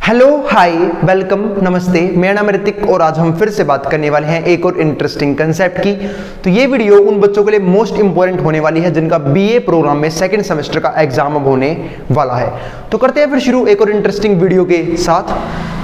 Hello hi welcome नमस्ते, मेरा नाम ऋतिक और आज हम फिर से बात करने वाले हैं एक और इंटरेस्टिंग कंसेप्ट की। तो ये वीडियो उन बच्चों के लिए मोस्ट इंपॉर्टेंट होने वाली है जिनका बीए प्रोग्राम में सेकंड सेमेस्टर का एग्जाम अब होने वाला है। तो करते हैं फिर शुरू एक और इंटरेस्टिंग वीडियो के साथ।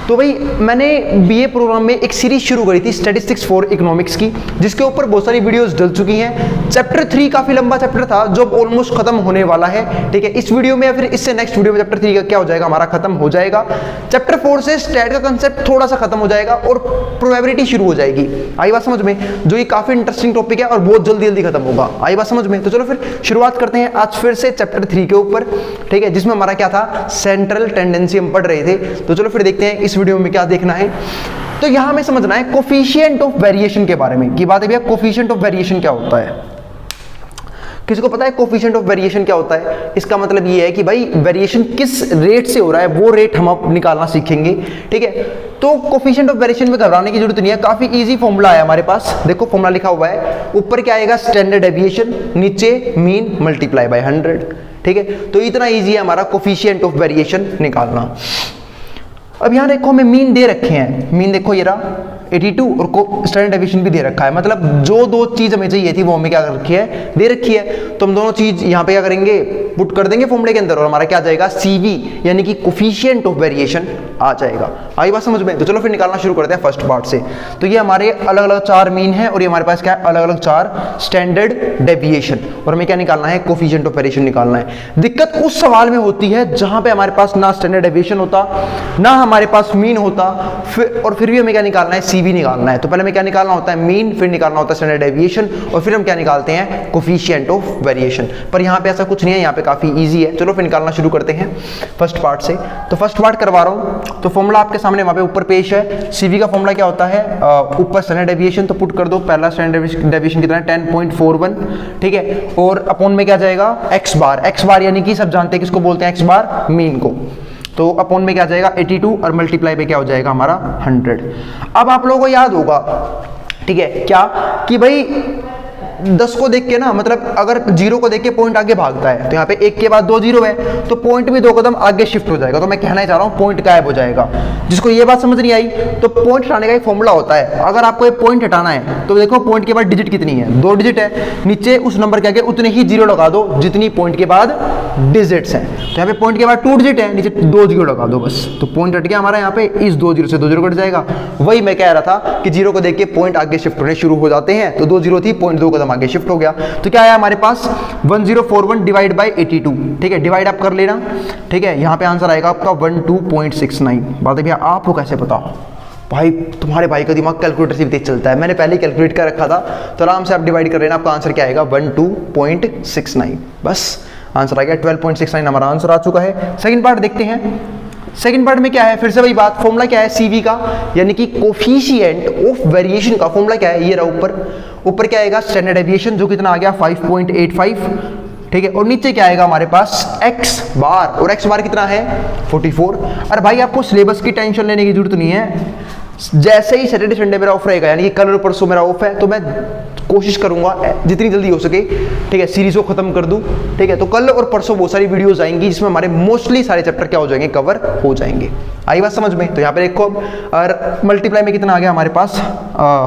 तो भाई मैंने बीए प्रोग्राम में एक सीरीज शुरू करी थी स्टैटिस्टिक्स फॉर इकोनॉमिक्स की, जिसके ऊपर बहुत सारी वीडियोस डल चुकी हैं। चैप्टर 3 काफी लंबा चैप्टर था जो अब ऑलमोस्ट खत्म होने वाला है। ठीक है, इस वीडियो में या फिर इससे नेक्स्ट वीडियो में चैप्टर 3 का क्या हो जाएगा, हमारा खत्म हो जाएगा। चैप्टर 4 से स्टैट का कंसेप्ट थोड़ा सा खत्म हो जाएगा और प्रोबेबिलिटी शुरू हो जाएगी। आई बात समझ में? जो ये काफी इंटरेस्टिंग टॉपिक है और बहुत जल्दी जल्दी खत्म होगा। आई बात समझ में? तो चलो फिर शुरुआत करते हैं आज फिर से चैप्टर 3 के ऊपर। ठीक है, जिसमें हमारा क्या था, सेंट्रल टेंडेंसी हम पढ़ रहे थे। तो चलो फिर देखते हैं इस वीडियो में क्या देखना है। तो यहां हमें समझना है कोफिशिएंट ऑफ वेरिएशन के बारे में। की बात है भैया, कोफिशिएंट ऑफ वेरिएशन क्या होता है? किसी को पता है कोफिशिएंट ऑफ वेरिएशन क्या होता है? इसका मतलब ये है कि भाई वेरिएशन किस रेट से हो रहा है वो रेट हम अब निकालना सीखेंगे। ठीक है, तो कोफिशिएंट ऑफ वेरिएशन में घबराने की जरूरत नहीं है, काफी इजी फॉर्मूला है हमारे पास। देखो फॉर्मूला लिखा हुआ है, ऊपर क्या आएगा स्टैंडर्ड डेविएशन, नीचे मीन मल्टीप्लाई बाय 100। ठीक है, तो इतना इजी है हमारा कोफिशिएंट ऑफ वेरिएशन निकालना। अब यहां देखो हमें मीन दे रखे हैं, मीन देखो ये रहा 82 और स्टैंडर्ड डेविएशन भी दे रखा है। मतलब जो दो चीज हमें चाहिए थी वो हमें क्या कर रखी है, दे रखी है। तो हम दोनों चीज यहां पे क्या करेंगे, पुट कर देंगे फॉर्मूले के अंदर और हमारा क्या जाएगा, CV यानी कि कोफिशिएंट ऑफ वेरिएशन आ जाएगा। आई बात समझ में? तो चलो फिर निकालना शुरू करते हैं फर्स्ट पार्ट से। तो ये हमारे अलग अलग 4 मीन है और ये हमारे पास क्या है, अलग अलग 4 स्टैंडर्ड डेविएशन, और हमें क्या निकालना है, कोफिशिएंट ऑफ वेरिएशन निकालना है। दिक्कत उस सवाल में होती है जहां पे हमारे पास ना स्टैंडर्ड डेविएशन होता ना हमारे पास मीन होता, और फिर भी हमें क्या निकालना है, CV निकालना है। तो पहले हमें क्या निकालना होता है, मीन, फिर निकालना होता है स्टैंडर्ड डेविएशन, और फिर हम क्या निकालते हैं, कोफिशिएंट ऑफ वेरिएशन। पर यहाँ पे ऐसा कुछ नहीं है, यहाँ पे काफी इजी है। चलो फिर निकालना शुरू करते हैं फर्स्ट पार्ट से। तो फर्स्ट पार्ट करवा रहा हूं, तो फॉर्मूला आपके सामने वहां पे ऊपर पेश है। CV का फॉर्मूला क्या होता है, ऊपर स्टैंडर्ड डेविएशन, तो पुट कर दो। पहला स्टैंडर्ड डेविएशन कितना है, 10.41। ठीक है, और अपॉन में क्या जाएगा, x बार। x बार यानी कि सब जानते हैं किसको बोलते हैं, x बार मीन को। तो अपॉन में क्या जाएगा 82 और मल्टीप्लाई पे क्या हो जाएगा हमारा 100। अब आप लोगों को याद होगा, ठीक है, क्या कि भाई 10 को देख के ना, मतलब अगर 0 को देख के पॉइंट आगे भागता है, तो यहाँ पे 1 के बाद 2 0 है, तो पॉइंट भी 2 कदम आगे शिफ्ट हो जाएगा। तो मैं कहना चाह रहा हूँ पॉइंट गायब हो जाएगा। जिसको ये बात समझ नहीं आई, तो पॉइंट हटाने का एक फॉर्मूला होता है। अगर आपको ये पॉइंट हटाना है तो देखो पॉइंट के बाद डिजिट कितनी है, 2 डिजिट है, नीचे उस नंबर के आगे उतने ही 0 लगा दो जितनी पॉइंट के बाद डिजिट्स हैं। तो यहाँ पे पॉइंट के बाद 2 डिजिट है, नीचे 2 0 लगा दो बस, तो पॉइंट हट गया हमारा। यहाँ पे इस 2 0 से 2 0 कट जाएगा। वही मैं कह रहा था कि 0 को देख के पॉइंट आगे शिफ्ट होने शुरू हो जाते हैं। तो 2 0 थी, पॉइंट 2 कदम आगे शिफ्ट हो गया। तो क्या आया हमारे पास 1041 डिवाइड बाय 82। ठीक है, डिवाइड आप कर लेना। ठीक है, यहाँ पे आंसर आएगा आपका 12.69। बात है भैया, आपको कैसे पता? भाई तुम्हारे भाई का दिमाग कैलकुलेटर से भी तेज चलता है, मैंने पहले ही कैलकुलेट कर रखा था। तो आराम से आप डिवाइड कर लेना, आपका आंसर क्या आएगा 12.69। बस आंसर आ गया 12.69, हमारा आंसर आ चुका है। सेकंड पार्ट देखते हैं। सेकंड पार्ट में क्या है, फिर से वही बात, फॉर्मूला क्या है CV का, यानी कि कोफिशिएंट ऑफ वेरिएशन का फॉर्मूला क्या है, ये रहा ऊपर क्या आएगा, स्टैंडर्ड डेविएशन जो कितना आ गया 5.85। ठीक है, और नीचे क्या आएगा हमारे पास x बार, और x बार कितना है 44। अरे भाई आपको सिलेबस की टेंशन लेने की जरूरत नहीं है। जैसे ही सैटरडे संडे मेरा ऑफ रहेगा, यानी कि कल और परसों मेरा ऑफ है, तो मैं कोशिश करूंगा जितनी जल्दी हो सके, ठीक है, सीरीज को खत्म कर दूं। ठीक है, तो कल और परसों बहुत सारी वीडियोस आएंगी जिसमें हमारे मोस्टली सारे चैप्टर क्या हो जाएंगे, कवर हो जाएंगे। आई बात समझ में? तो यहाँ पे देखो, और मल्टीप्लाई में कितना आ गया हमारे पास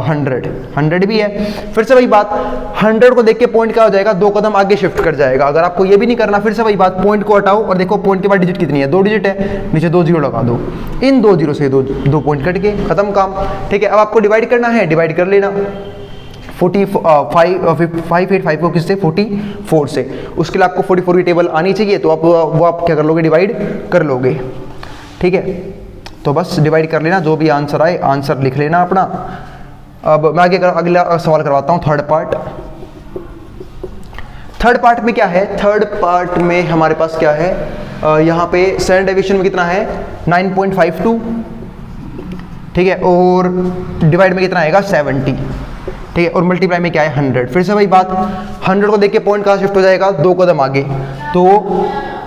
100 भी है। फिर से वही बात, 100 को देख के पॉइंट क्या हो जाएगा, 2 कदम आगे शिफ्ट कर जाएगा। अगर आपको ये भी नहीं करना, फिर से वही बात, पॉइंट को हटाओ और देखो पॉइंट के बाद डिजिट कितनी है, 2 डिजिट है, नीचे 2 0 लगा दो। इन 2 0 से 2 पॉइंट कट के खत्म काम। ठीक है, अब आपको डिवाइड करना है, डिवाइड कर लेना। 585 को किससे, 44 से। उसके लिए आपको 44 की टेबल आनी चाहिए, तो आप वो आप क्या कर लोगे, डिवाइड कर लोगे। ठीक है, तो बस डिवाइड कर लेना, जो भी आंसर आए आंसर लिख लेना अपना। अब मैं आगे अगला सवाल करवाता हूँ, थर्ड पार्ट। थर्ड पार्ट में क्या है, थर्ड पार्ट में हमारे पास क्या है, यहाँ पे स्टैंडर्ड डेविएशन में कितना है 9.52। ठीक है, और डिवाइड में कितना आएगा 70। ठीक है, और मल्टीप्लाई में क्या है 100। फिर से वही बात, 100 को देख के पॉइंट कहाँ शिफ्ट हो जाएगा, 2 कदम आगे। तो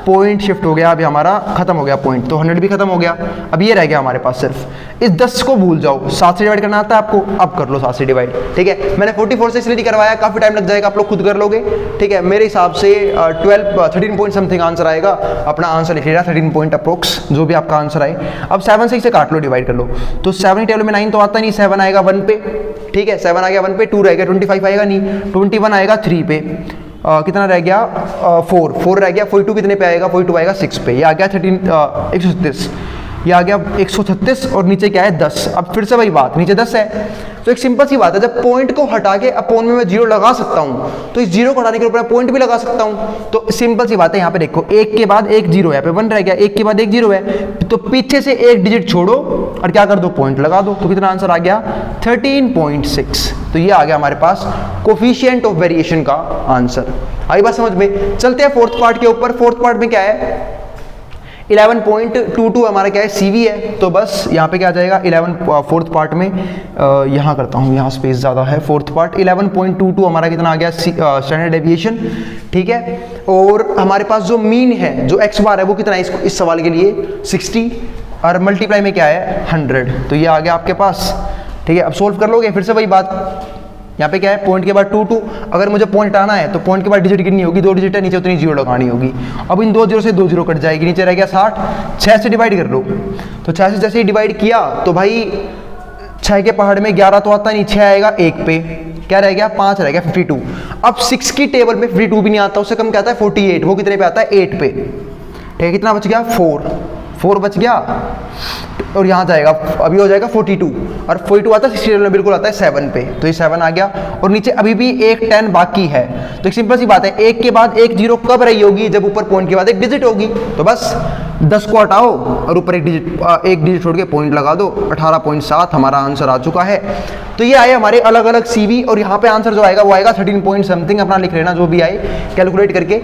पॉइंट शिफ्ट हो गया, अभी हमारा खत्म हो गया पॉइंट, तो 100 भी खत्म हो गया। अब ये रह गया हमारे पास सिर्फ। इस 10 को भूल जाओ, 7 से डिवाइड करना आता है आपको, अब कर लो 7 से डिवाइड। ठीक है, मैंने 44 से इसलिए नहीं करवाया, काफी टाइम लग जाएगा, आप लोग खुद कर लोगे। ठीक है, मेरे हिसाब से 13 पॉइंट समथिंग आंसर आएगा। अपना आंसर लिख लेना 13 पॉइंट अप्रोक्स, जो भी आपका आंसर आए। अब 7 से इसे काट लो, डिवाइड कर लो, तो 7 टेबल में 9 तो आता नहीं, 7 आएगा 1 पे। ठीक है, 7 आ गया 1 पे, 2 रह गया, 25 आएगा नहीं, 21 आएगा 3 पे। कितना रह गया 4 रह गया। 42 कितने पे आएगा, 42 आएगा 6 पे। ये आ गया 136, ये आ गया 136 और नीचे क्या है 10। अब फिर से वही बात, नीचे 10 है, तो एक सिंपल सी बात है, जब पॉइंट को हटा के अपोन में मैं 0 लगा सकता हूं, तो इस 0 को हटाने के ऊपर पॉइंट भी लगा सकता हूं। तो सिंपल सी बात है, यहाँ पे देखो 1 के बाद 1 0 है, पे 1 रह गया, 1 के बाद 1 0 है, तो पीछे से एक डिजिट छोड़ो और क्या कर दो, पॉइंट लगा दो। तो कितना आंसर आ गया 13.6। तो ये आ गया हमारे पास कोफिशिएंट ऑफ वेरिएशन का आंसर। आई बात समझ में। चलते हैं फोर्थ पार्ट के ऊपर। फोर्थ पार्ट में क्या है, 11.22 हमारा क्या है, CV है। तो बस यहाँ पे क्या आ जाएगा 4th पार्ट में, यहाँ करता हूँ, यहाँ स्पेस ज़्यादा है। 4th पार्ट 11.22 हमारा कितना आ गया, स्टैंडर्ड डेविएशन। ठीक है, और हमारे पास जो मीन है, जो x बार है, वो कितना है इस सवाल के लिए 60, और मल्टीप्लाई में क्या है 100। तो ये आ गया आपके पास। ठीक है, अब सोल्व कर लोगे, फिर से वही बात, यहाँ पे क्या है, पॉइंट के बाद 2 अगर मुझे पॉइंट आना है तो पॉइंट के बाद डिजिट कितनी होगी, 2 डिजिट है, नीचे उतनी 0 लगानी होगी। अब इन 2 0 से 2 0 कट जाएगी, नीचे रह गया 60, 6 से डिवाइड कर लो। तो 6 से जैसे ही डिवाइड किया तो भाई 6 के पहाड़ में 11 तो आता नहीं, 6 आएगा 1 पे, क्या रह गया 5 रह गया 52। अब 6 की टेबल में 52 भी नहीं आता, उससे कम क्या आता है 48, वो कितने पे आता है 8 पे। ठीक है, कितना बच गया 4 बच गया, और यहाँ जाएगा अभी हो जाएगा 42, और 42 आता है 60 में बिल्कुल आता है 7 पे, तो ये 7 आ गया। और नीचे अभी भी एक 10 बाकी है। तो एक सिंपल सी बात है, 1 के बाद 1 0 कब रही होगी, जब ऊपर पॉइंट के बाद एक डिजिट होगी। तो बस 10 को हटाओ और ऊपर एक डिजिट छोड़ के पॉइंट लगा दो, 18.7 हमारा आंसर आ चुका है। तो ये आए हमारे अलग अलग CV, और यहाँ पे आंसर जो आएगा वो आएगा 13 पॉइंट समथिंग, अपना लिख लेना जो भी आए कैलकुलेट करके।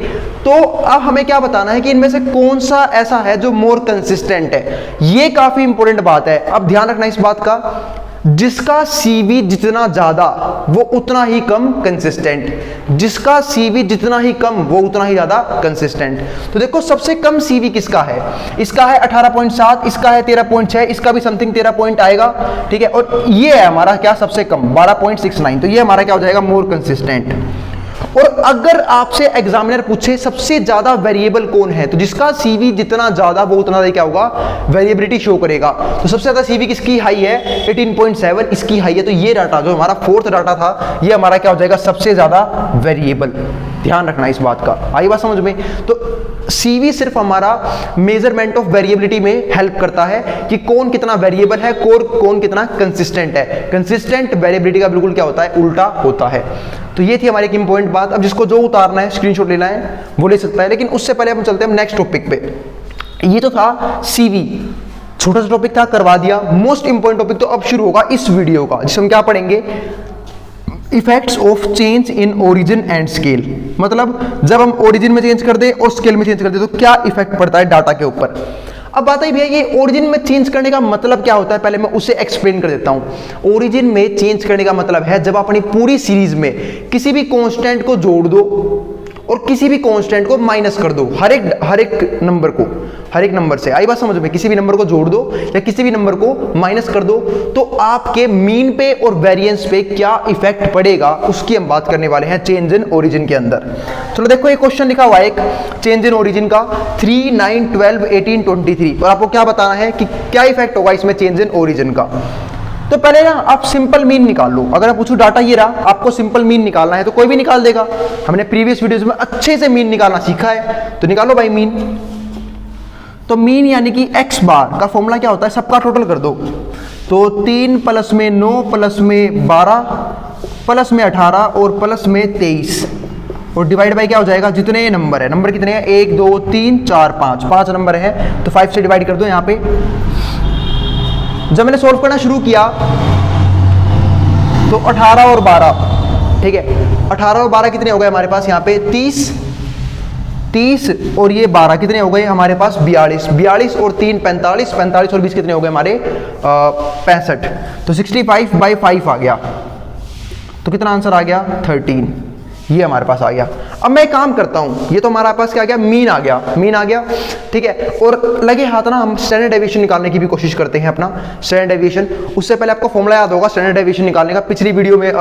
तो अब हमें क्या बताना है कि इनमें से कौन सा ऐसा है जो मोर कंसिस्टेंट है। ये काफी इंपॉर्टेंट बात है, अब ध्यान रखना इस बात का, जिसका CV जितना ज्यादा वो उतना ही कम कंसिस्टेंट, जिसका CV जितना ही कम वो उतना ही ज्यादा कंसिस्टेंट। तो देखो सबसे कम CV किसका है, इसका है 18.7, इसका है 13.6, इसका भी समथिंग 13 पॉइंट आएगा। ठीक है, और ये है हमारा क्या सबसे कम 12.69, तो ये हमारा क्या हो जाएगा मोर कंसिस्टेंट। और अगर आपसे एग्जामिनर पूछे सबसे ज्यादा वेरिएबल कौन है, तो जिसका CV जितना ज्यादा वो उतना क्या होगा, वेरिएबिलिटी शो करेगा। तो सबसे ज्यादा CV किसकी हाई है 18.7, इसकी हाई है। तो ये डाटा जो हमारा 4th डाटा था, ये हमारा क्या हो जाएगा सबसे ज्यादा वेरिएबल। ध्यान रखना इस बात का, आई बात समझ में। तो CV सिर्फ हमारा मेजरमेंट ऑफ वेरिएबिलिटी में हेल्प करता है कि कौन कितना वेरिएबल है, कौन कितना कंसिस्टेंट है। कंसिस्टेंट वेरिएबिलिटी का बिल्कुल क्या होता है, उल्टा होता है। तो ये थी हमारी एक इंपॉर्टेंट बात। अब जिसको जो उतारना है, स्क्रीनशॉट लेना है, वो ले सकता है। लेकिन उससे पहले हम चलते हैं नेक्स्ट टॉपिक पे। ये तो था CV, छोटा सा टॉपिक था, करवा दिया। मोस्ट इंपॉर्टेंट टॉपिक तो अब शुरू होगा इस वीडियो का, जिसमें हम क्या पढ़ेंगे, effects of change in origin and scale. मतलब जब हम ओरिजिन में चेंज कर दे और स्केल में चेंज कर दे तो क्या इफेक्ट पड़ता है डाटा के ऊपर। अब बात है भैया, ये ओरिजिन में चेंज करने का मतलब क्या होता है, पहले मैं उसे एक्सप्लेन कर देता हूं। ओरिजिन में चेंज करने का मतलब है जब अपनी पूरी सीरीज में किसी भी कांस्टेंट को जोड़ दो और किसी भी कांस्टेंट को माइनस कर दो, हर एक नंबर को, हर एक नंबर से, आई बात समझ में, किसी भी नंबर को जोड़ दो या किसी भी नंबर को माइनस कर दो, तो आपके मीन पे और वेरिएंस पे क्या इफेक्ट पड़ेगा, उसकी हम बात करने वाले हैं चेंज इन ओरिजिन के अंदर। चलो देखो ये क्वेश्चन लिखा हुआ है एक चेंज इन ओरिजिन का 3, 9, 12, 18, 23, और आपको क्या बताना है कि क्या इफेक्ट होगा इसमें चेंज इन ओरिजिन का। तो पहले ना आप सिंपल मीन निकाल लो। अगर आप पूछूं डाटा ये रहा, आपको सिंपल मीन निकालना है तो कोई भी निकाल देगा। हमने प्रीवियस वीडियोस में अच्छे से मीन निकालना सीखा है, तो निकालो भाई मीन। तो मीन यानी कि x बार का फॉर्मूला क्या होता है, सबका टोटल कर दो। तो 3 प्लस में 9 प्लस में 12 प्लस में 18 और प्लस में 23 और डिवाइड बाई क्या हो जाएगा, जितने ये नंबर है, नंबर कितने हैं 1 2 3 4 5 नंबर है, तो 5 से डिवाइड कर दो। यहाँ पे जब मैंने सोल्व करना शुरू किया तो 18 और 12, ठीक है, 18 और 12 कितने हो गए हमारे पास यहाँ पे 30 और ये 12 कितने हो गए हमारे पास 42 और 3 45 और 20 कितने हो गए हमारे 65। तो 65/5 आ गया, तो कितना आंसर आ गया 13। ये हमारे पास आ गया। अब मैं एक काम करता हूँ, ये तो हमारे पास क्या आ गया, मीन आ गया, मीन आ गया, ठीक है। और लगे हाथ ना हम स्टैंडर्ड डेविएशन निकालने की भी कोशिश करते हैं, अपना स्टैंडर्ड डेविएशन। उससे पहले आपको फॉर्मूला याद होगा स्टैंडर्ड डेविएशन निकालने का, पिछली वीडियो में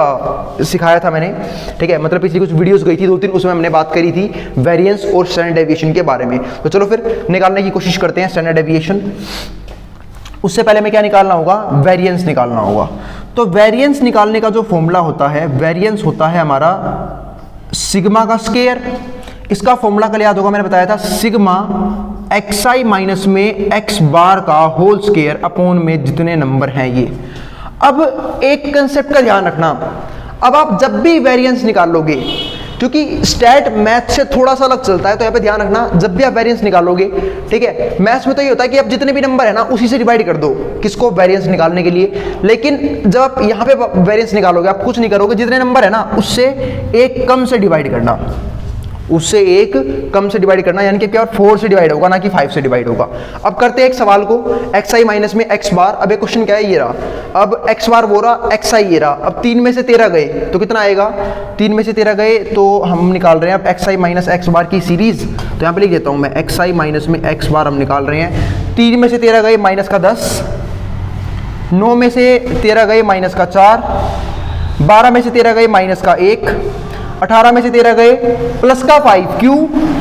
सिखाया था मैंने, ठीक है। मतलब पिछली कुछ वीडियोस गई थी 2-3, उसमें हमने बात करी थी वेरिएंस और स्टैंडर्ड डेविएशन के बारे में। तो चलो फिर निकालने की कोशिश करते हैं स्टैंडर्ड डेविएशन। उससे पहले में क्या निकालना होगा, वेरिएंस निकालना होगा। तो वेरिएंस निकालने का जो फॉर्मूला होता है, वेरिएंस होता है हमारा सिग्मा का स्क्वायर। इसका फॉर्मूला कल याद होगा, मैंने बताया था सिग्मा xi माइनस में x बार का होल स्क्वायर अपॉन में जितने नंबर हैं ये। अब एक कंसेप्ट का ध्यान रखना, अब आप जब भी वेरिएंस निकालोगे, क्योंकि स्टैट मैथ से थोड़ा सा अलग चलता है, तो यहाँ पे ध्यान रखना, जब भी आप वेरिएंस निकालोगे, ठीक है, मैथ्स में तो ये होता है कि आप जितने भी नंबर है ना उसी से डिवाइड कर दो, किसको, वेरिएंस निकालने के लिए। लेकिन जब आप यहाँ पे वेरिएंस निकालोगे, आप कुछ नहीं करोगे, जितने नंबर है ना उससे एक कम से डिवाइड करना, उससे एक कम से डिवाइड करना, यानी कि क्या 4 से डिवाइड होगा, ना कि 5 से डिवाइड होगा। अब करते हैं एक सवाल को, xi माइनस में x बार। अब एक क्वेश्चन क्या है, ये रहा, अब x बार वो रहा, xi ये रहा। अब 3 में से 13 गए तो कितना आएगा, 3 में से 13 गए तो हम निकाल रहे हैं अब xi माइनस x बार की सीरीज। तो यहाँ पे लिख देता हूँ मैं, xi माइनस में x बार हम निकाल रहे हैं। 3 में से 13 गए माइनस का 10, 9 में से 13 गए माइनस का 4, 12 में से 13 गए माइनस का 1, 18 में से 13 गए प्लस का 5। क्यों,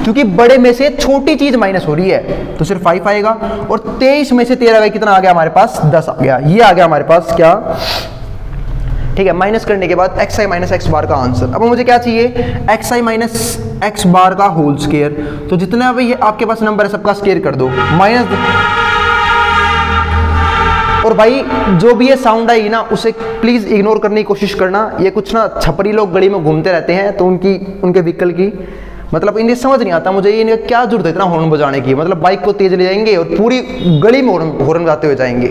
क्योंकि बड़े में से छोटी चीज माइनस हो रही है तो सिर्फ 5 आएगा। और 23 में से 13 गए, कितना आ गया हमारे पास, 10 आ गया। ये आ गया हमारे पास क्या, ठीक है, माइनस करने के बाद xi माइनस x बार का आंसर। अब मुझे क्या चाहिए, xi माइनस x बार का होल स्क्वायर। तो जितना भी आपके पास नंबर है सबका स्क्वायर कर दो, माइनस। और भाई जो भी ये साउंड आई ना उसे प्लीज इग्नोर करने की कोशिश करना। ये कुछ ना छपरी लोग गली में घूमते रहते हैं, तो उनके व्हीकल की मतलब इन्हें समझ नहीं आता मुझे, ये क्या जरूरत है इतना हॉर्न बजाने की। मतलब बाइक को तेज ले जाएंगे और पूरी गली में हॉर्न बजाते हुए जाएंगे,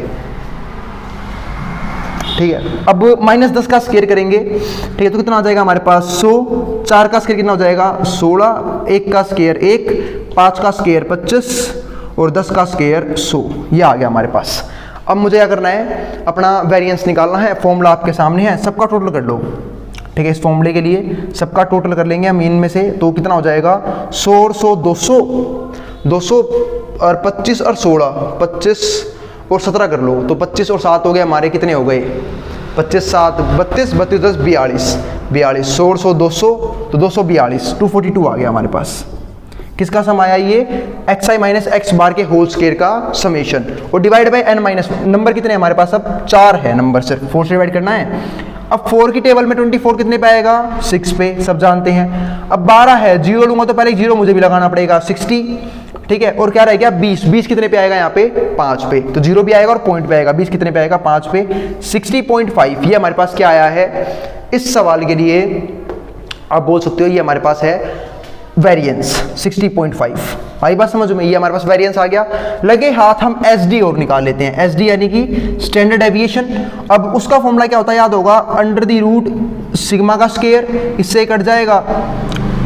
ठीक है। अब -10 का स्क्वायर करेंगे, ठीक है, तो कितना आ जाएगा हमारे पास 100। 4 का स्क्वायर कितना हो जाएगा 16, 1 का स्क्वायर 1, 5 का स्क्वायर 25 और 10 का स्क्वायर 100। ये आ गया हमारे पास। अब मुझे क्या करना है, अपना वेरिएंस निकालना है। फॉर्मूला आपके सामने है, सबका टोटल कर लो, ठीक है। इस फॉर्मूले के लिए सबका टोटल कर लेंगे हम इन में से, तो कितना हो जाएगा 100 और 100 200, 200 और 25 और 16, 25 और 17 कर लो, तो 25 और 7 हो गए हमारे, कितने हो गए 25 7 32, 32 10 42, 100 और 100 200, तो 242, 242 आ गया हमारे पास। किसका सम आया, ये xi माइनस x बार के होल स्क्वायर का समेशन, और divide by n minus, number कितने हमारे पास, अब 4 है नंबर, सिर्फ 4 से डिवाइड करना है। अब 4 की टेबल में 24 कितने पे आएगा, 6 पे, सब जानते हैं। अब 12 है, 0 लूंगा तो पहले 0 मुझे भी लगाना पड़ेगा, 60, ठीक है। और क्या रह गया 20, 20 कितने पे आएगा यहाँ पे 5 पे, तो 0 भी आएगा और पॉइंट पे आएगा। 20 कितने पे आएगा 5 पे, 60.5। ये हमारे पास क्या आया है इस सवाल के लिए, आप बोल सकते हो ये हमारे पास है वेरिएंस 60.5। आई बात समझ में, ये हमारे पास वेरिएंस आ गया। लगे हाथ हम SD और निकाल लेते हैं, SD यानी कि स्टैंडर्ड डेविएशन। अब उसका फॉर्मूला क्या होता है, याद होगा, अंडर द रूट सिग्मा का स्क्वायर, इससे कट जाएगा,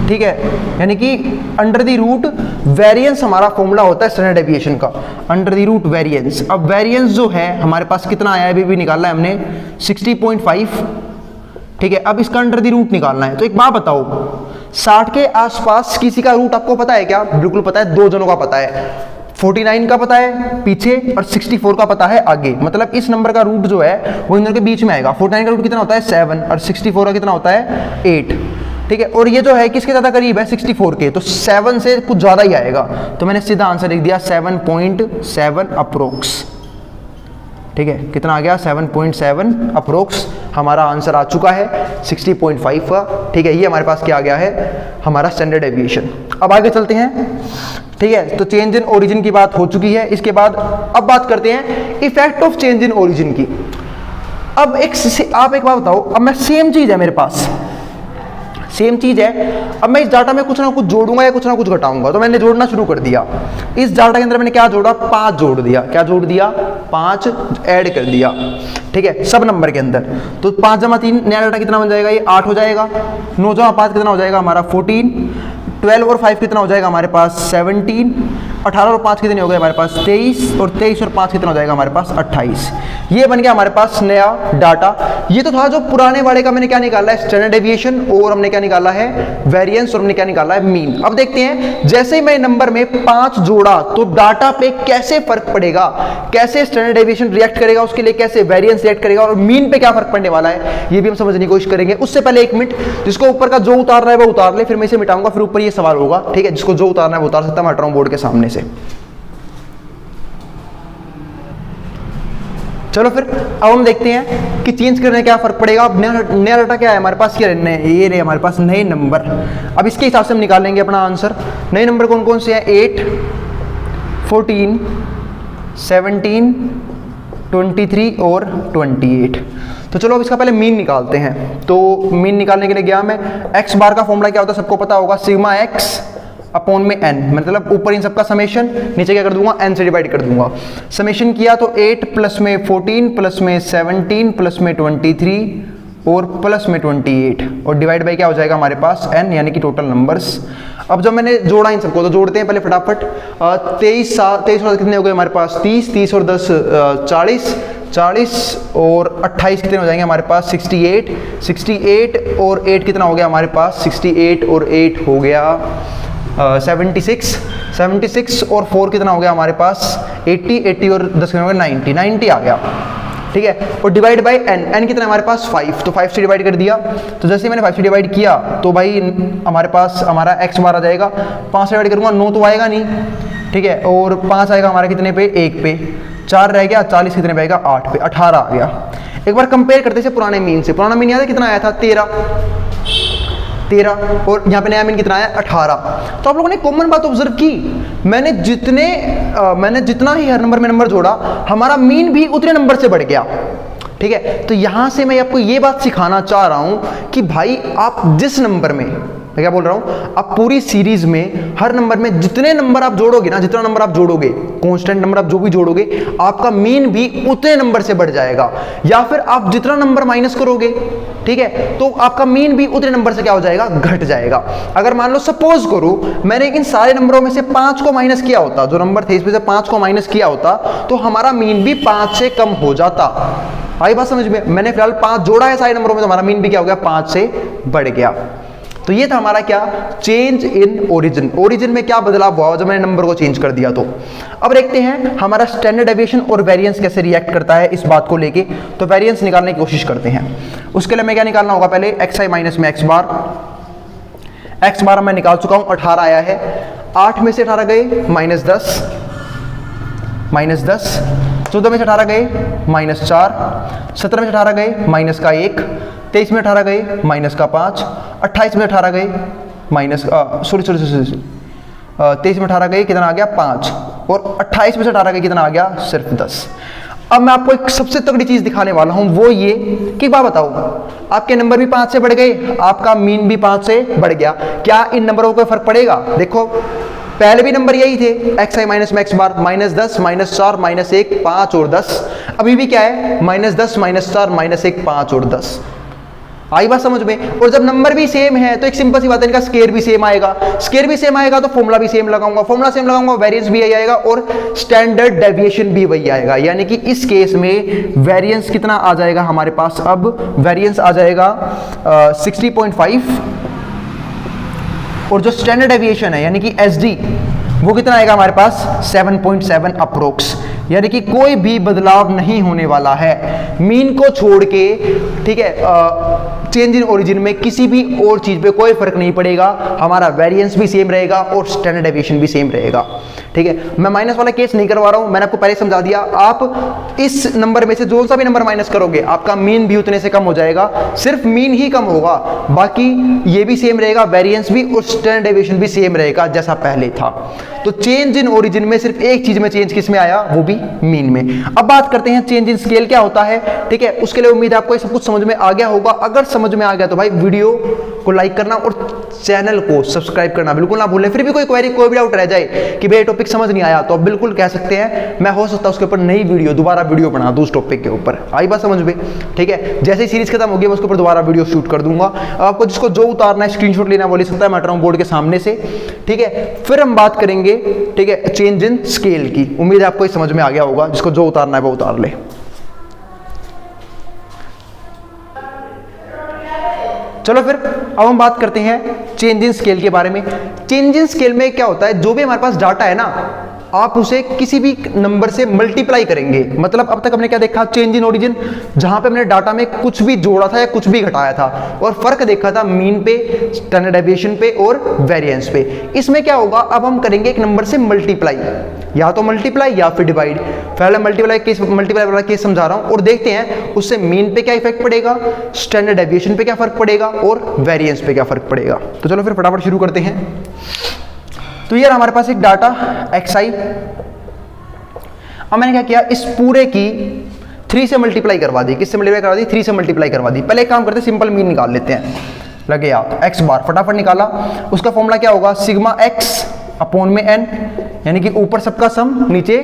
ठीक है, यानी कि अंडर द रूट वेरिएंस हमारा फॉर्मूला होता है स्टैंडर्ड डेविएशन का, अंडर द रूट वेरिएंस। अब वेरिएंस जो है हमारे पास कितना आया है, अभी भी निकालना है हमने 60.5, ठीक है। अब इसका अंडर द रूट निकालना है। तो एक बात बताओ, 60 के आसपास किसी का रूट आपको पता है क्या, बिल्कुल पता है, 2 जनों का पता है, 49 का पता है पीछे और 64 का पता है आगे। मतलब इस नंबर का रूट जो है वो इन दोनों के बीच में आएगा। 49 का रूट कितना होता है 7 और 64 का कितना होता है 8, ठीक है। और ये जो है किसके ज्यादा करीब है 64 के, तो 7 से कुछ ज्यादा ही आएगा। तो मैंने सीधा आंसर लिख दिया 7.7 अप्रोक्स, ठीक है। कितना आ गया 7.7 अप्रोक्स, हमारा आंसर आ चुका है 60.5 का, ठीक है। ये हमारे पास क्या आ गया है, हमारा स्टैंडर्ड डेविएशन। अब आगे चलते हैं, ठीक है। तो चेंज इन ओरिजिन की बात हो चुकी है। इसके बाद अब बात करते हैं effect of change in origin की। अब आप एक बात बताओ, अब मैं सेम चीज है मेरे पास, सेम चीज है, अब मैं इस डाटा में कुछ ना कुछ जोड़ूंगा या कुछ ना कुछ घटाऊंगा। तो मैंने जोड़ना शुरू कर दिया। इस डाटा के अंदर मैंने क्या जोड़ा, 5 जोड़ दिया। क्या जोड़ दिया, 5 ऐड कर दिया, ठीक है, सब नंबर के अंदर। तो 5 जमा 3 नया डाटा कितना बन जाएगा, ये 8 हो जाएगा। 9 जमा 5 कितना हो जाएगा हमारा 14। 12 और 5 कितना हो जाएगा हमारे पास 17, 18 और 5 कितने हो गए हमारे पास 23, और 23 और 5 कितना हो जाएगा हमारे पास 28। ये बन गया हमारे पास नया डाटा। ये तो था जो पुराने वाले का मैंने क्या निकाला है स्टैंडर्ड डेविएशन, और हमने क्या निकाला है वेरिएंस, और हमने क्या निकाला है मीन। अब देखते हैं जैसे ही मैं नंबर में 5 जोड़ा तो डाटा पे कैसे फर्क पड़ेगा, कैसे स्टैंडर्ड डेविएशन रिएक्ट करेगा, उसके लिए कैसे वेरिएंस रिएक्ट करेगा, और मीन पे क्या फर्क पड़ने वाला है ये भी हम समझने की कोशिश करेंगे। उससे पहले 1 मिनट, जिसको ऊपर का जो उतार रहा है वो उतार ले, फिर मैं इसे मिटाऊंगा, फिर ऊपर ये सवाल होगा, ठीक है। जिसको जो उतारना है वो उतार सकता है, मैं हट रहा हूं बोर्ड के सामने से। चलो फिर अब हम देखते हैं कि चेंज करने क्या फर्क पड़ेगा। अब नया डाटा क्या है हमारे पास, ये रहे हमारे पास नए नंबर। अब इसके हिसाब से हम निकालेंगे अपना आंसर। नए नंबर कौन कौन से हैं, 8, 14, 17, 23 और 28। तो चलो अब इसका पहले मीन निकालते हैं। तो मीन निकालने के लिए गया मैं, एक्स बार का फॉर्मूला क्या होता है सबको पता होगा, सिग्मा एक्स अपॉन में एन, मतलब ऊपर इन सबका समेशन, नीचे क्या कर दूंगा एन से डिवाइड कर दूंगा। समेशन किया तो 8 प्लस में 14 प्लस में 17 प्लस में 23 और प्लस में 28, और डिवाइड बाई क्या हो जाएगा हमारे पास एन, यानी कि टोटल नंबर्स। अब जब मैंने जोड़ा इन सबको तो जोड़ते हैं पहले फटाफट। 23 और कितने हो गए हमारे पास 30, 30 और 10 40, 40 और 28 कितने हो जाएंगे हमारे पास 68, 68 और 8 कितना हो गया हमारे पास 68 और 8 हो गया 76, 76 और 4 कितना हो गया हमारे पास 80, 80 और 10 कितना हो गया 90, 90 आ गया, ठीक है। और डिवाइड बाई एन, एन कितना हमारे पास 5, तो 5 से डिवाइड कर दिया। तो जैसे मैंने 5 से डिवाइड किया तो भाई हमारे पास हमारा एक्स बार आ जाएगा, 5 से डिवाइड करूंगा 9 तो आएगा नहीं, ठीक है। और 5 आएगा हमारा कितने पे 1 पे, 4 रह गया, 40 कितने पे आएगा 8 पे, 18 आ गया। एक बार कंपेयर करते हैं पुराने मीन से। पुराना मीन याद है कितना आया था 13, और यहाँ पे नया मीन कितना आया 18। तो आप लोगों ने कॉमन बात ऑब्जर्व की, मैंने जितना ही हर नंबर में नंबर जोड़ा हमारा मीन भी उतने नंबर से बढ़ गया, ठीक है। तो यहां से मैं आपको ये बात सिखाना चाह रहा हूं कि भाई आप जिस नंबर में, मैं क्या बोल रहा हूं, आप पूरी सीरीज में हर नंबर में जितने नंबर आप जोड़ोगे ना, जितना नंबर आप जोड़ोगे, कांस्टेंट नंबर आप जो भी जोड़ोगे, आपका मीन भी उतने नंबर से बढ़ जाएगा। या फिर आप जितना नंबर माइनस करोगे, ठीक है, तो आपका मीन भी उतने नंबर से क्या हो जाएगा, घट जाएगा। अगर मान लो सपोज करो मैंने इन सारे नंबरों में से 5 को माइनस किया होता, जो नंबर थे इसमें से 5 को माइनस किया होता, तो हमारा मीन भी 5 से कम हो जाता। आई बात समझ में? मैंने फिलहाल 5 जोड़ा है सारे नंबरों में, तो हमारा मीन भी क्या हो गया 5 से बढ़ गया। तो ये था हमारा क्या, चेंज इन ओरिजिन। ओरिजिन में क्या बदलाव हुआ जब मैंने नंबर को चेंज कर दिया। तो अब देखते हैं हमारा स्टैंडर्ड डेविएशन और वेरिएंस कैसे रिएक्ट करता है इस बात को लेके। तो वेरिएंस निकालने की कोशिश करते हैं। उसके लिए मैं क्या निकालना होगा, पहले एक्स आई माइनस में एक्स बार। एक्स बार मैं निकाल चुका हूं, 18 आया है। 8 में से 18 गए -10, -10। 14 में से 18 गए -4, 17 में से 18 गए माइनस का 1, 23 में 18 गए माइनस का 5, 28 में 18 गए माइनस 23 में 18 गए कितना आ गया 5, और 28 में से 18 गए कितना आ गया सिर्फ 10। अब मैं आपको एक सबसे तगड़ी चीज दिखाने वाला हूं, वो ये कि बात बताओ, आपके नंबर भी 5 से बढ़ गए, आपका मीन भी 5 से बढ़ गया, क्या इन नंबरों को फर्क पड़ेगा? देखो पहले भी नंबर यही थे, एक्स आई माइनस में एक्स बार, -10, -4, -1, 5 और 10। अभी भी क्या है, -10, -4, -1, 5 और 10। आई बात समझ में? और जब नंबर भी सेम है तो एक सिंपल सी बात है, इनका स्केयर भी सेम आएगा। स्केयर भी सेम आएगा तो फॉर्मूला भी सेम लगाऊंगा, फॉर्मूला सेम लगाऊंगा, वेरिएंस भी यही आएगा और स्टैंडर्ड डेविएशन भी वही आएगा। यानी कि इस केस में वेरिएंस कितना आ जाएगा हमारे पास, अब वेरिएंस आ जाएगा 60.5, और जो स्टैंडर्ड डेविएशन है यानी कि एसडी वो कितना आएगा हमारे पास 7.7 अप्रोक्स। यानी कि कोई भी बदलाव नहीं होने वाला है मीन को छोड़ के, ठीक है। चेंज इन ओरिजिन में किसी भी और चीज पे कोई फर्क नहीं पड़ेगा, हमारा वेरिएंस भी सेम रहेगा और स्टैंडर्ड डेविएशन भी सेम रहेगा, ठीक है। मैं माइनस वाला केस नहीं करवा रहा हूं, मैंने आपको पहले समझा दिया। आप इस नंबर में से जो सा भी नंबर माइनस करोगे आपका मीन भी उतने से कम हो जाएगा, सिर्फ मीन ही कम होगा, बाकी ये भी सेम रहेगा, वेरिएंस भी और स्टैंडर्ड डेविएशन भी सेम रहेगा जैसा पहले था। तो चेंज इन ओरिजिन में सिर्फ एक चीज में चेंज किस में आया, वो भी मीन में। अब बात करते हैं चेंज इन स्केल क्या होता है, ठीक है। उसके लिए उम्मीद है आपको ये सब कुछ समझ में आ गया होगा। अगर समझ में आ गया तो भाई वीडियो को लाइक करना और चैनल को सब्सक्राइब करना बिल्कुल ना भूलें। फिर भी कोई क्वेरी, कोई भी डाउट रह जाए कि भाई टॉपिक टॉपिक समझ नहीं आया तो आप बिल्कुल कह सकते हैं, मैं हो सकता है उसके ऊपर नई वीडियो, दोबारा वीडियो बना दूँ उस टॉपिक के ऊपर। आई बात समझ में? ठीक है, जैसे ही सीरीज खत्म होगी मैं उसके ऊपर दोबारा वीडियो शूट कर दूंगा। आपको जिसको जो उतारना है, स्क्रीनशॉट लेना, वो ले सकता है, मैं हट बोर्ड के सामने से। ठीक है, फिर हम बात करेंगे, ठीक है, चेंज इन स्केल की। उम्मीद है आपको समझ में आ गया होगा, जिसको जो उतारना है वो उतार ले। चलो फिर अब हम बात करते हैं चेंज इन स्केल के बारे में। चेंज इन स्केल में क्या होता है, जो भी हमारे पास डाटा है ना, आप उसे किसी भी नंबर से मल्टीप्लाई करेंगे। मतलब अब तक हमने क्या देखा, चेंज इन ओरिजिन, जहां पे हमने डाटा में कुछ भी जोड़ा था या कुछ भी घटाया था, और फर्क देखा था मीन पे, स्टैंडर्ड डेविएशन पे और वेरिएंस पे। इसमें क्या होगा, अब हम करेंगे एक नंबर से मल्टीप्लाई, या तो मल्टीप्लाई या फिर डिवाइड। पहले मल्टीप्लाई वाला केस समझा रहा हूं, और देखते हैं उससे मीन पे क्या इफेक्ट पड़ेगा, स्टैंडर्ड डेविएशन पे क्या फर्क पड़ेगा और वेरिएंस पे क्या फर्क पड़ेगा। तो चलो फिर फटाफट शुरू करते हैं। तो यार हमारे पास एक डाटा xi, अब मैंने क्या किया, इस पूरे की 3 से मल्टीप्लाई करवा दी। किससे मल्टीप्लाई करवा दी? 3 से मल्टीप्लाई करवा दी। पहले एक काम करते हैं, सिंपल मीन निकाल लेते हैं। लगे आप x बार, फटाफट निकाला। उसका फॉर्मूला क्या होगा, सिग्मा x अपॉन में n, यानी कि ऊपर सबका सम, नीचे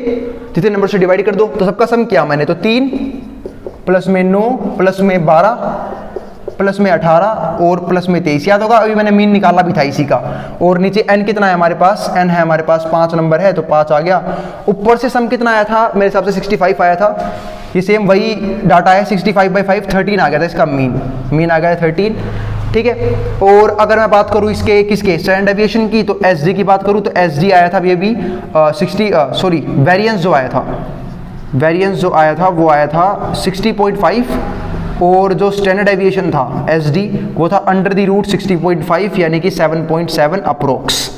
जितने नंबर से डिवाइड कर दो। तो सबका सम किया मैंने, तो 3 प्लस में 9 प्लस में 12 प्लस में 18 और प्लस में 23। याद होगा, अभी मैंने मीन निकाला भी था इसी का। और नीचे n कितना है हमारे पास, n है हमारे पास 5 नंबर है, तो 5 आ गया। ऊपर से सम कितना आया था, मेरे हिसाब से 65 आया था। ये सेम वही डाटा है, 65/5 13 आ गया था इसका मीन आ गया 13। ठीक है, और अगर मैं बात करूँ इसके किसके, स्टैंडर्ड डेविएशन की, तो एसडी की बात करूँ तो एसडी आया था अभी वेरिएंस जो आया था वो आया था 60.5, और जो स्टैंडर्ड डेविएशन था एसडी वो था अंडर द रूट 60.5, यानी कि 7.7 अप्रोक्स,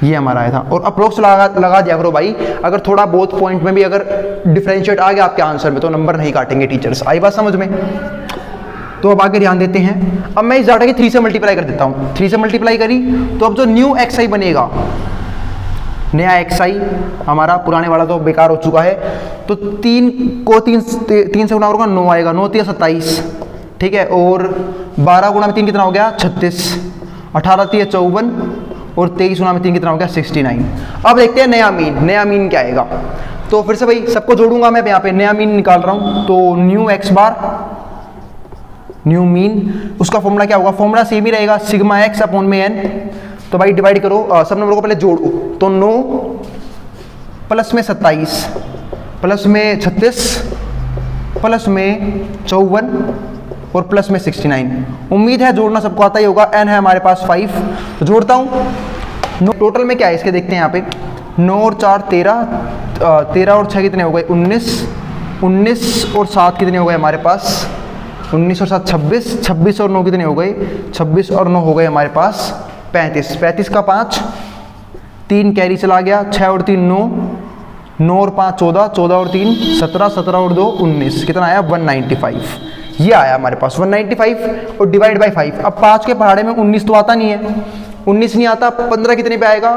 ये हमारा आया था। और अप्रोक्स लगा दिया करो भाई, अगर थोड़ा बहुत पॉइंट में भी अगर डिफरेंशिएट आ गया आपके आंसर में तो नंबर नहीं काटेंगे टीचर्स। आई बात समझ में? तो अब आगे ध्यान देते हैं। अब मैं इस डाटा की 3 से मल्टीप्लाई कर देता हूँ। 3 से मल्टीप्लाई करी तो अब जो न्यू xi बनेगा, नया xi हमारा, पुराने वाला तो बेकार हो चुका है, तो 3 से गुना होगा 9 आएगा, 9 3 27। ठीक है, और 12 गुना में 3 कितना हो गया, 36, 18 3 54, और 23 गुना में 3 कितना हो गया, 69। अब देखते हैं नया मीन क्या आएगा। तो फिर से भाई सबको जोड़ूंगा मैं, यहाँ पे नया मीन निकाल रहा हूँ। तो न्यू x बार, न्यू मीन, उसका फॉर्मूला क्या होगा, फॉर्मूला सेम ही रहेगा, सिग्मा x अपॉन में n। तो भाई डिवाइड करो, सब नंबर को पहले जोड़ो। तो 9 प्लस में 27 प्लस में 36 प्लस में 54 और प्लस में 69। उम्मीद है जोड़ना सबको आता ही होगा। n है हमारे पास 5, तो जोड़ता हूँ। टोटल में क्या है इसके देखते हैं यहाँ पे, 9 और 4 13, 13 और 6 कितने हो गए 19, 19 और 7 कितने हो गए हमारे पास, 19 और 7 26, 26 और 9 कितने हो गए, 26 और 9 हो गए हमारे पास 35, 35 का 5, 3 कैरी चला गया, 6 और 3 9, 9 और 5 14, 14 और 3 17, 17 और 2 19, कितना आया 195। ये आया हमारे पास 195 और डिवाइड बाई 5। अब 5 के पहाड़े में 19 तो आता नहीं है, 19 नहीं आता, 15 कितने पे आएगा,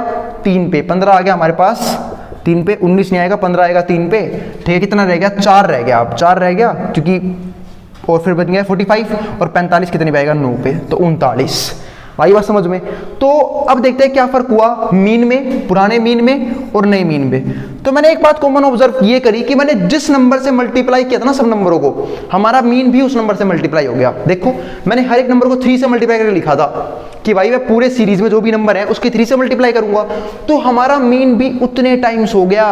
3 पे, 15 आ गया हमारे पास 3 पे, 19 नहीं आएगा, 15 आएगा 3 पे। ठीक है, कितना रह गया, 4 रह गया, अब 4 रह गया क्योंकि, और फिर बन गया 45, और 45 कितने पे आएगा 9 पे, तो 39। आई बात समझ में? तो अब देखते हैं क्या फर्क हुआ मीन में, पुराने मीन में और नए मीन में। तो मैंने एक बात कॉमन ऑब्जर्व ये करी कि मैंने जिस नंबर से मल्टीप्लाई किया था ना सब नंबरों को, हमारा मीन भी उस नंबर से मल्टीप्लाई हो गया। देखो मैंने हर एक नंबर को 3 से मल्टीप्लाई करके लिखा था कि भाई मैं पूरे सीरीज में जो भी नंबर है उसके 3 से मल्टीप्लाई करूंगा, तो हमारा मीन भी उतने टाइम्स हो गया,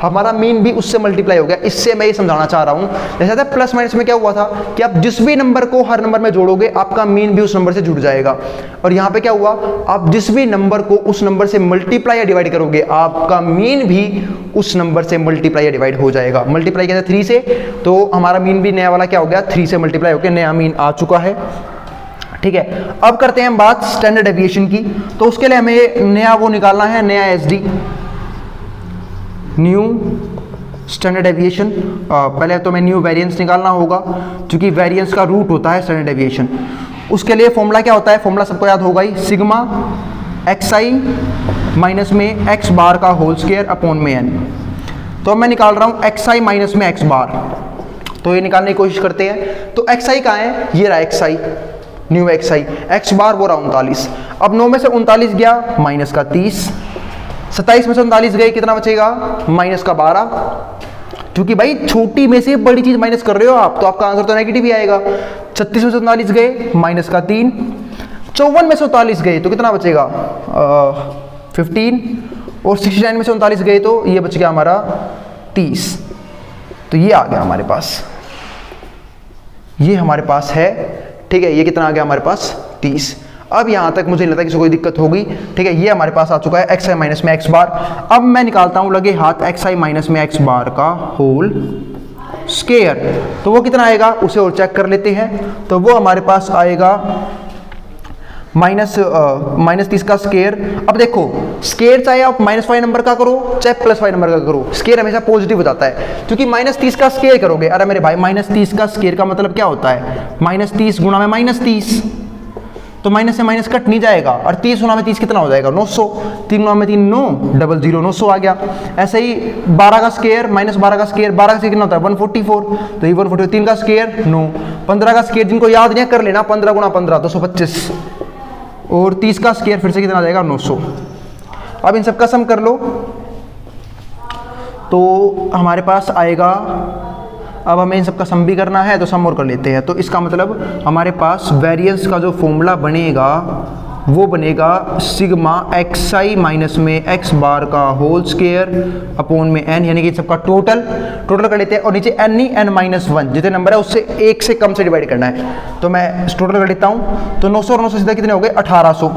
हमारा मीन भी उससे मल्टीप्लाई हो गया। इससे मैं ये समझाना चाह रहा हूं, जैसे प्लस माइनस में क्या हुआ था कि आप जिस भी नंबर को हर नंबर में जोड़ोगे आपका मीन भी उस नंबर से जुड़ जाएगा, और यहाँ पे क्या हुआ, आप जिस भी नंबर को उस नंबर से मल्टीप्लाई या डिवाइड करोगे आपका मीन भी उस नंबर से मल्टीप्लाई या डिवाइड हो जाएगा। मल्टीप्लाई किया था 3 से, तो हमारा मीन भी नया वाला क्या हो गया, 3 से मल्टीप्लाई होकर नया मीन आ चुका है। ठीक है, अब करते हैं हम बात स्टैंडर्ड डेविएशन की। तो उसके लिए हमें नया वो निकालना है, नया एसडी, न्यू स्टैंडर्ड डेविएशन। पहले तो मैं न्यू वेरिएंस निकालना होगा क्योंकि वेरिएंस का रूट होता है स्टैंडर्ड डेविएशन। उसके लिए फॉर्मूला क्या होता है, फॉर्मूला सबको याद होगा ही, सिग्मा xi माइनस में x बार का होल स्क्वायर अपॉन में n। तो मैं निकाल रहा हूँ xi माइनस में x बार, तो ये निकालने की कोशिश करते हैं। तो xi कहाँ है, ये रहा xi, न्यू xi, x बार वो रहा 39। अब 9 में से 39 गया माइनस का 30, 27 में से 39 गए, कितना बचेगा? माइनस का 12, क्योंकि भाई छोटी में से बड़ी चीज माइनस कर रहे हो आप, तो आपका आंसर तो नेगेटिव ही आएगा। 36 में से 39 गए, माइनस का 3, 54 में से 39 गए तो कितना बचेगा? 15, और 69 में से 39 गए तो ये बच गया हमारा 30। तो ये आ गया हमारे पास, ये हमारे पास है, ठीक है। ये कितना आ गया हमारे पास? 30। अब यहां तक मुझे नहीं लगता किसी को कोई दिक्कत होगी, ठीक है। ये हमारे पास आ चुका है एक्स आई माइनस में एक्स बार। अब मैं निकालता हूं लगे हाथ एक्स आई माइनस में एक्स बार का होल स्क्वायर, तो वो कितना आएगा उसे और चेक कर लेते हैं। तो वो हमारे पास आएगा माइनस 30 का स्क्वायर। अब देखो स्क्वायर चाहे आप -5 नंबर का करो चाहे +5 नंबर का करो, स्क्वायर हमेशा पॉजिटिव हो जाता है, क्योंकि -30 का स्क्वायर करोगे, अरे मेरे भाई -30 का स्क्वायर का मतलब क्या होता है? -30 गुणा में -30, तो माइनस से माइनस कट नहीं जाएगा, और 30 गुणा में 30 कितना हो जाएगा? 900, 3 गुणा में 3 9, 00 900 आ गया। ऐसे ही 12 का स्क्वायर -12 का स्क्वायर, 12 का स्क्वायर कितना होता है? 144, तो ये 144, 3 का स्क्वायर 9, 15 का स्क्वायर जिनको याद नहीं कर लेना, 15 गुणा 15 225, और 30 का स्क्वायर फिर से कितना आ जाएगा? 900। अब इन सबका सम कर लो तो हमारे पास आएगा, अब हमें इन सबका सम भी करना है तो सम और कर लेते हैं। तो इसका मतलब हमारे पास वेरिएंस का जो फॉर्मूला बनेगा वो बनेगा सिग्मा एक्स आई माइनस में एक्स बार का होल स्क्वायर अपॉन में एन, यानी कि सबका टोटल कर लेते हैं, और नीचे एन ही n-1 जितने नंबर है उससे एक से कम से डिवाइड करना है। तो मैं टोटल कर लेता हूँ, तो 900 और 900 सीधा कितने हो गए? 1800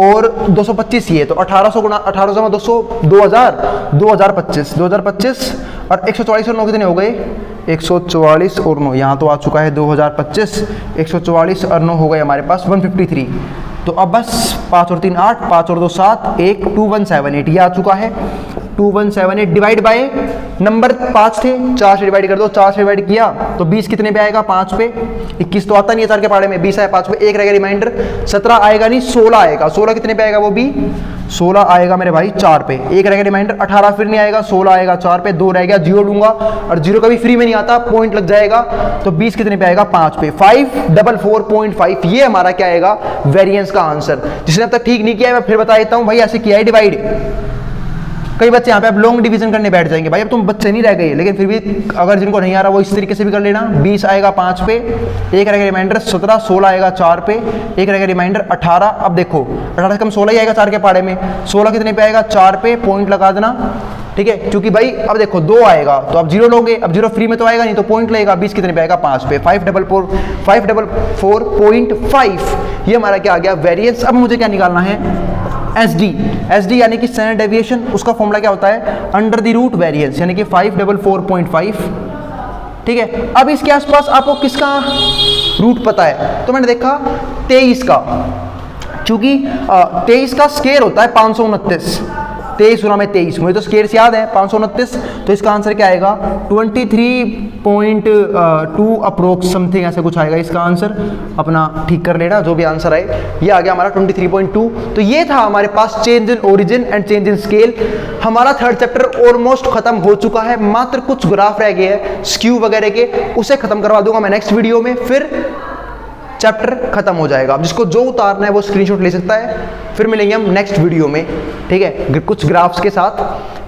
और 225 ये, तो 1800 गुणा 1800 में 200 2025 और 144 और 9 कितने हो गए? 144 और 9, यहाँ तो आ चुका है 2025, 144 और 9 हो गए हमारे पास 153। तो अब बस 5 और 3 8, 5 और 2 7, 1 2178 ये आ चुका है। 2178 डिवाइड बाय नंबर 5 थे, 4 से डिवाइड कर दो, 4 से डिवाइड किया तो 20 कितने पे आएगा? 5 पे। 21 तो आता नहीं है 4 के पहाड़े में, 20 आया 5 पे, एक रहेगा रिमाइंडर, 17 आएगा नहीं 16 आएगा। 16 कितने पे आएगा? वो भी 16 आएगा मेरे भाई 4 पे, एक रहेगा रिमाइंडर, 18 फिर नहीं आएगा, 16 आएगा 4 पे, 2 रह गया, 0 लूंगा और 0 कभी फ्री में नहीं आता, पॉइंट लग जाएगा, तो 20 कितने पे आएगा? 5 पे, 544.5 ये हमारा क्या आएगा? वेरिएंस का आंसर। जिसने अब तक ठीक नहीं किया है मैं फिर बता देता हूं भाई, ऐसे किया है डिवाइड। कई बच्चे यहाँ पे अब लॉन्ग डिवीजन करने बैठ जाएंगे, भाई अब तुम बच्चे नहीं रह गए, लेकिन फिर भी अगर जिनको नहीं आ रहा वो इस तरीके से भी कर लेना। 20 आएगा 5 पे, एक रहेगा रिमाइंडर 17, 16 आएगा 4 पे, एक रहेगा रिमाइंडर 18। अब देखो 18 से कम 16 ही आएगा 4 के पहाड़े में, 16 कितने पे आएगा? 4 पे, पॉइंट लगा देना, ठीक है, क्योंकि भाई अब देखो 2 आएगा तो अब 0 लोगे, अब 0 फ्री में तो आएगा नहीं तो पॉइंट लगेगा। 20 कितने पे आएगा? 5 पे, 544.5 ये हमारा क्या आ गया? वेरिएंस। अब मुझे क्या निकालना है? SD यानी कि स्टैंडर्ड डेविएशन, उसका फॉर्मूला क्या होता है? अंडर द रूट वेरिएंस, यानी कि 544.5, ठीक है। अब इसके आसपास आपको किसका रूट पता है? तो मैंने देखा 23 का, क्योंकि 23 का स्क्वायर होता है 529, 23 गुना में 23, मुझे तो स्क्वायर याद है 529, तो इसका आंसर क्या आएगा? 23.2 अप्रोक्स समथिंग ऐसे कुछ आएगा इसका आंसर, अपना ठीक कर लेना जो भी आंसर आए। ये आ गया हमारा 23.2। तो ये था हमारे पास change in origin and change in scale. हमारा थर्ड चैप्टर ऑलमोस्ट खत्म हो चुका है, मात्र कुछ ग्राफ रह गए हैं स्क्यू वगैरह के, उसे खत्म करवा दूंगा मैं नेक्स्ट वीडियो में, फिर चैप्टर खत्म हो जाएगा। अब जिसको जो उतारना है वो स्क्रीनशॉट ले सकता है। फिर मिलेंगे हम नेक्स्ट वीडियो में, ठीक है, कुछ ग्राफ्स के साथ,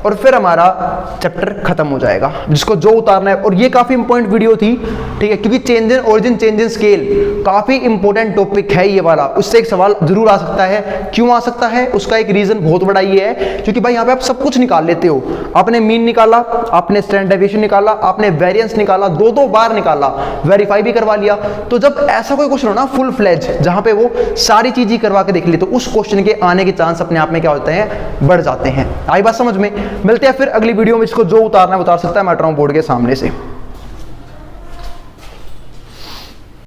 और फिर हमारा चैप्टर खत्म हो जाएगा, जिसको जो उतारना है। और ये काफी इंपॉर्टेंट वीडियो थी, ठीक है, क्योंकि change in origin change in scale काफी इंपॉर्टेंट टॉपिक है ये वाला। उससे एक सवाल जरूर आ सकता है। क्यों आ सकता है? उसका एक रीजन बहुत बड़ा ये है, क्योंकि भाई यहाँ पे आप सब कुछ निकाल लेते हो। आपने मीन निकाला, आपने स्टैंडर्ड डेविएशन निकाला, आपने वेरिएंस निकाला, 2-2 बार निकाला, वेरीफाई भी करवा लिया। तो जब ऐसा कोई क्वेश्चन हो ना फुल फ्लेज, जहां पे वो सारी चीज ही करवा के देख ली, तो उस क्वेश्चन के आने के चांस अपने आप में क्या होते हैं? बढ़ जाते हैं। आई बात समझ में? मिलते हैं फिर अगली वीडियो में। इसको जो उतारना है उतार सकता है, मैं हट रहा हूं बोर्ड के सामने से।